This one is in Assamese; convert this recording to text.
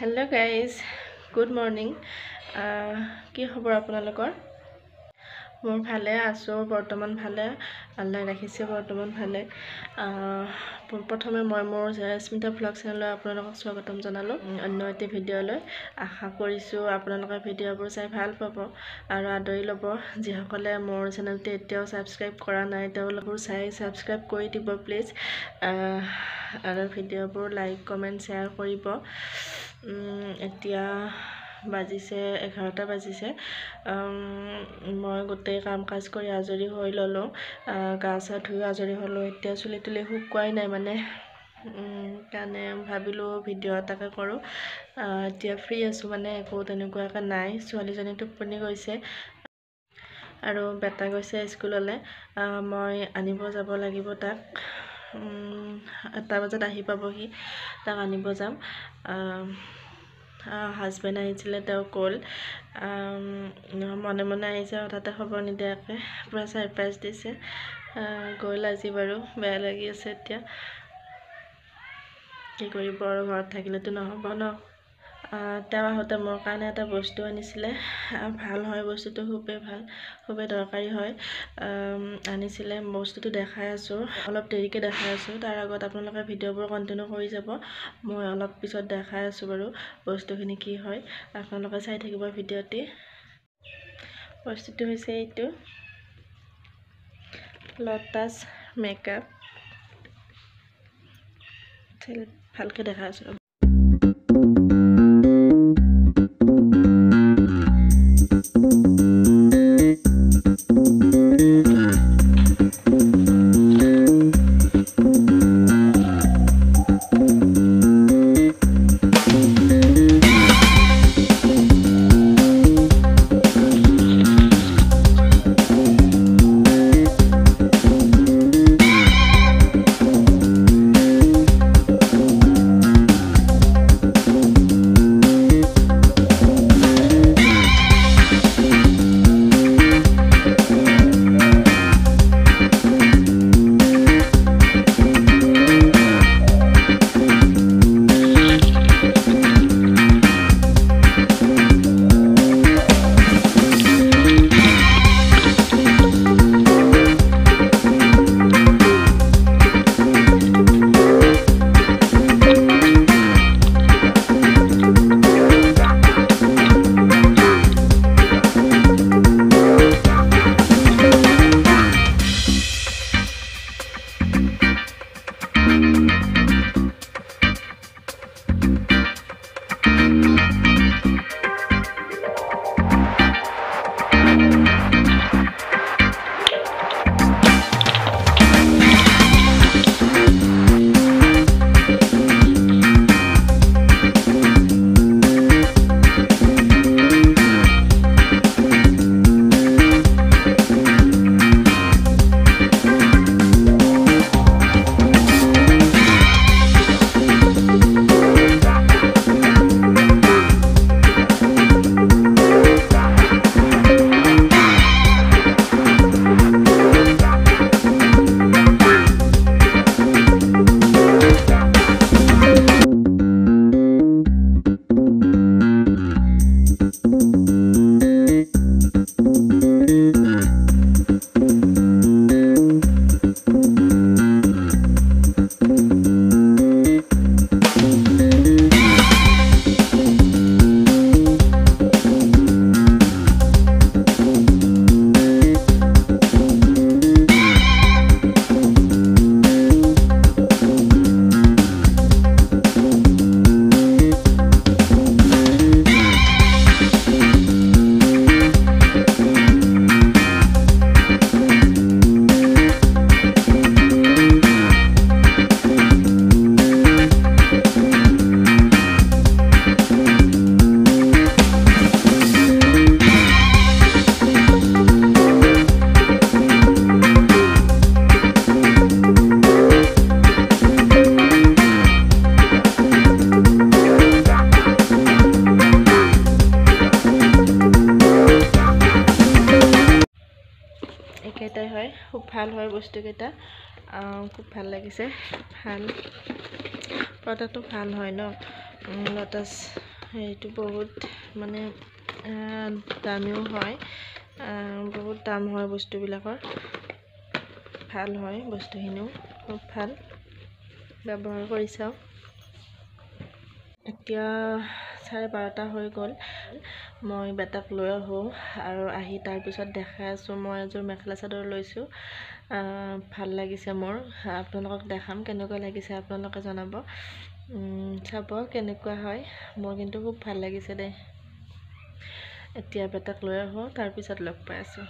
Hello guys, good morning. কি খবৰ আপোনালোকৰ? মোৰ ভালে আছো বৰ্তমান ভালে আল্লাহ ৰাখিছে বৰ্তমান ভালে। প্ৰথমে মই মোৰ স্মিতা ভ্লগ চেনেললৈ আপোনালোকক স্বাগতম জনালো অন্য এটা ভিডিঅ'লৈ। আশা কৰিছো আপোনালোকে ভিডিঅ'বোৰ চাই ভাল পাব আৰু আদৰি ল'ব। যিসকলে মোৰ চেনেলটো এতিয়াও সাবস্ক্ৰাইব কৰা নাই তেওঁলোকো চাই সাবস্ক্ৰাইব কৰি দিব প্লিজ। আৰু ভিডিঅ'বোৰ লাইক কমেন্ট শ্বেয়াৰ কৰিব। এতিয়া বাজিছে 11টা বাজিছে। মই গোটেই কাম কাজ কৰি আজৰি হৈ ললো, গা চা ধুই আজৰি হলো। এতিয়া চুলি তুলি শুকুৱাই নাই মানে কাৰণে ভাবিলো ভিডিঅ' এটাকে কৰো। এতিয়া ফ্ৰী আছো মানে একো তেনেকুৱাকে নাই। ছোৱালীজনী টোপনি গৈছে আৰু বেটা গৈছে স্কুললৈ। মই আনিব যাব লাগিব তাক। 1টা বজাত আহি পাবহি, তাক আনিব যাম। হাজবেণ্ড আহিছিলে, তেওঁ গ'ল। মনে মনে আহিছে, হঠাতে খবৰ নিদিয়াকৈ পুৰা ছাৰপ্ৰাইজ দিছে। গ'ল আজি বাৰু, বেয়া লাগি আছে এতিয়া। কি কৰিব আৰু, ঘৰত থাকিলেতো নহ'ব ন। তেওঁ আহোঁতে মোৰ কাৰণে এটা বস্তু আনিছিলে। ভাল হয় বস্তুটো, খুবেই ভাল, খুবেই দৰকাৰী হয়। আনিছিলে বস্তুটো দেখাই আছোঁ, অলপ দেৰিকৈ দেখাই আছোঁ। তাৰ আগত আপোনালোকে ভিডিঅ'বোৰ কণ্টিনিউ কৰি যাব। মই অলপ পিছত দেখাই আছোঁ বাৰু বস্তুখিনি কি হয়, আপোনালোকে চাই থাকিব ভিডিঅ'টি। বস্তুটো হৈছে এইটো লটাছ মেকআপ। ভালকৈ দেখাই আছোঁ। একেটাই হয়, খুব ভাল হয় বস্তুকেইটা। খুব ভাল লাগিছে, ভাল প্ৰডাক্টটো ভাল হয় ন। লটাছ এইটো বহুত মানে দামীও হয়, বহুত দাম হয় বস্তুবিলাকৰ, ভাল হয় বস্তুখিনিও, খুব ভাল, ব্যৱহাৰ কৰি চাওঁ। এতিয়া 12:30 হৈ গ'ল, মই বেটাক লৈ আহোঁ আৰু আহি তাৰপিছত দেখাই আছোঁ। মই এযোৰ মেখেলা চাদৰ লৈছোঁ, ভাল লাগিছে মোৰ, আপোনালোকক দেখাম কেনেকুৱা লাগিছে, আপোনালোকে জনাব, চাব কেনেকুৱা হয়, মোৰ কিন্তু খুব ভাল লাগিছে দেই। এতিয়া বেটাক লৈ আহোঁ, তাৰপিছত লগ পাই আছোঁ।